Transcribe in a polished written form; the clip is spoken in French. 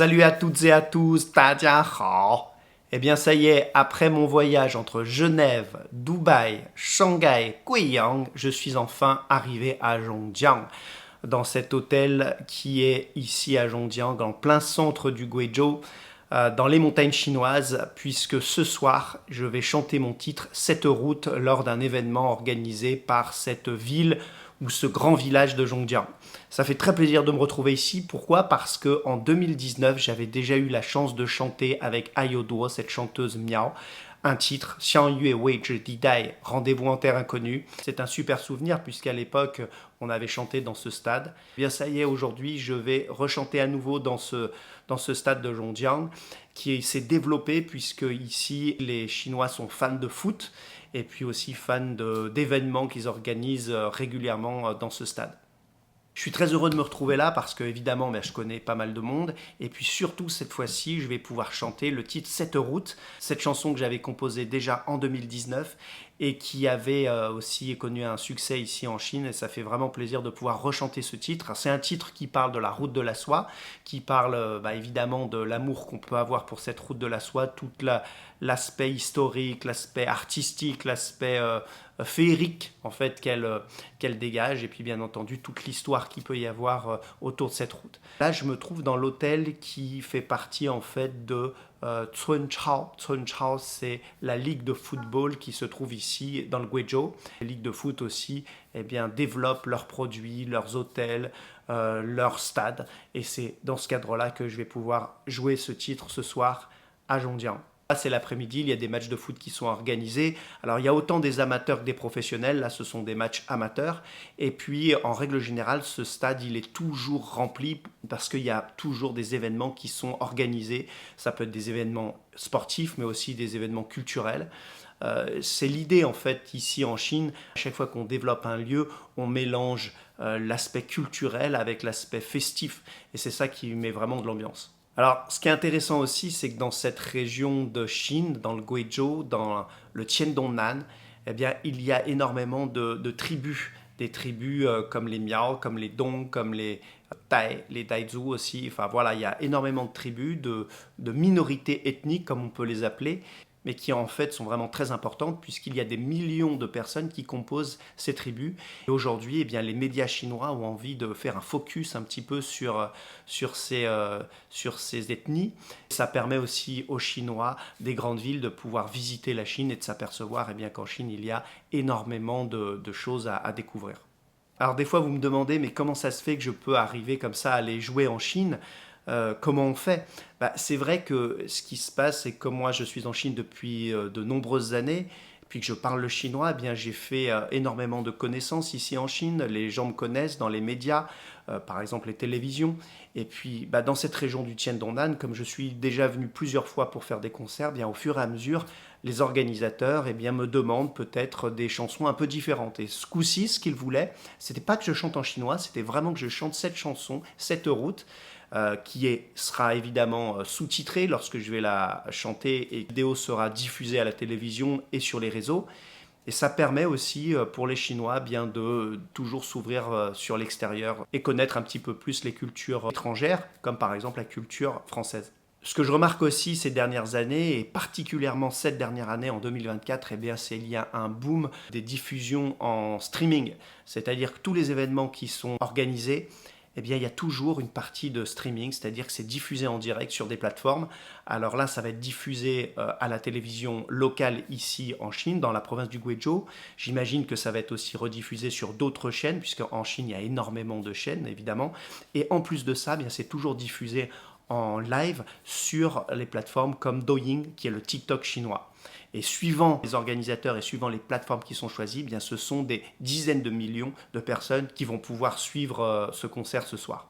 Salut à toutes et à tous, 大家好. Eh bien ça y est, après mon voyage entre Genève, Dubaï, Shanghai, Guiyang, je suis enfin arrivé à Zhongjiang, dans cet hôtel qui est ici à Zhongjiang, en plein centre du Guizhou, dans les montagnes chinoises, puisque ce soir, je vais chanter mon titre Cette route lors d'un événement organisé par cette ville ou ce grand village de Zhongjiang. Ça fait très plaisir de me retrouver ici. Pourquoi? Parce qu'en 2019, j'avais déjà eu la chance de chanter avec Ayoduo, cette chanteuse Miao, un titre, Xiang Yue Wei Zhi Di Dai, Rendez-vous en terre inconnue. C'est un super souvenir puisqu'à l'époque, on avait chanté dans ce stade. Eh bien ça y est, aujourd'hui, je vais rechanter à nouveau dans ce stade de Zhongjiang qui s'est développé puisque ici, les Chinois sont fans de foot et puis aussi fans d'événements qu'ils organisent régulièrement dans ce stade. Je suis très heureux de me retrouver là parce que évidemment je connais pas mal de monde et puis surtout cette fois-ci je vais pouvoir chanter le titre Cette route, cette chanson que j'avais composée déjà en 2019 et qui avait aussi connu un succès ici en Chine et ça fait vraiment plaisir de pouvoir rechanter ce titre. C'est un titre qui parle de la route de la soie, qui parle évidemment de l'amour qu'on peut avoir pour cette route de la soie, tout l'aspect historique, l'aspect artistique, l'aspect féerique en fait qu'elle dégage et puis bien entendu toute l'histoire qu'il peut y avoir autour de cette route. Là je me trouve dans l'hôtel qui fait partie en fait de Cunchao. Cunchao c'est la ligue de football qui se trouve ici dans le Guizhou. Les ligues de foot aussi développent leurs produits, leurs hôtels, leurs stades et c'est dans ce cadre-là que je vais pouvoir jouer ce titre ce soir à Zhongjiang. C'est l'après-midi, il y a des matchs de foot qui sont organisés. Alors il y a autant des amateurs que des professionnels, là ce sont des matchs amateurs. Et puis en règle générale, ce stade il est toujours rempli parce qu'il y a toujours des événements qui sont organisés. Ça peut être des événements sportifs mais aussi des événements culturels. C'est l'idée en fait ici en Chine, à chaque fois qu'on développe un lieu, on mélange l'aspect culturel avec l'aspect festif. Et c'est ça qui met vraiment de l'ambiance. Alors, ce qui est intéressant aussi, c'est que dans cette région de Chine, dans le Guizhou, dans le Qiandongnan, eh bien, il y a énormément de tribus. Des tribus comme les Miao, comme les Dong, comme les Tai, les Daizhou aussi. Enfin voilà, il y a énormément de tribus, de minorités ethniques, comme on peut les appeler, mais qui en fait sont vraiment très importantes puisqu'il y a des millions de personnes qui composent ces tribus. Et aujourd'hui, eh bien, les médias chinois ont envie de faire un focus un petit peu sur ces ethnies. Ça permet aussi aux Chinois des grandes villes de pouvoir visiter la Chine et de s'apercevoir eh bien, qu'en Chine, il y a énormément de choses à découvrir. Alors des fois, vous me demandez, mais comment ça se fait que je peux arriver comme ça à aller jouer en Chine? Comment on fait? C'est vrai que ce qui se passe, c'est que comme moi je suis en Chine depuis de nombreuses années, puis que je parle le chinois, eh bien j'ai fait énormément de connaissances ici en Chine. Les gens me connaissent dans les médias, par exemple les télévisions. Et puis dans cette région du Tiandongnan, comme je suis déjà venu plusieurs fois pour faire des concerts, eh bien au fur et à mesure, les organisateurs eh bien, me demandent peut-être des chansons un peu différentes. Et ce coup-ci, ce qu'ils voulaient, c'était pas que je chante en chinois, c'était vraiment que je chante cette chanson, Cette route, sera évidemment sous-titrée lorsque je vais la chanter et la vidéo sera diffusée à la télévision et sur les réseaux. Et ça permet aussi pour les Chinois bien de toujours s'ouvrir sur l'extérieur et connaître un petit peu plus les cultures étrangères, comme par exemple la culture française. Ce que je remarque aussi ces dernières années, et particulièrement cette dernière année en 2024, eh bien, c'est qu'il y a un boom des diffusions en streaming. C'est-à-dire que tous les événements qui sont organisés, eh bien, il y a toujours une partie de streaming, c'est-à-dire que c'est diffusé en direct sur des plateformes. Alors là, ça va être diffusé à la télévision locale ici en Chine, dans la province du Guizhou. J'imagine que ça va être aussi rediffusé sur d'autres chaînes, puisqu'en Chine, il y a énormément de chaînes, évidemment. Et en plus de ça, eh bien, c'est toujours diffusé en live sur les plateformes comme Douyin, qui est le TikTok chinois. Et suivant les organisateurs et suivant les plateformes qui sont choisies, eh bien ce sont des dizaines de millions de personnes qui vont pouvoir suivre ce concert ce soir.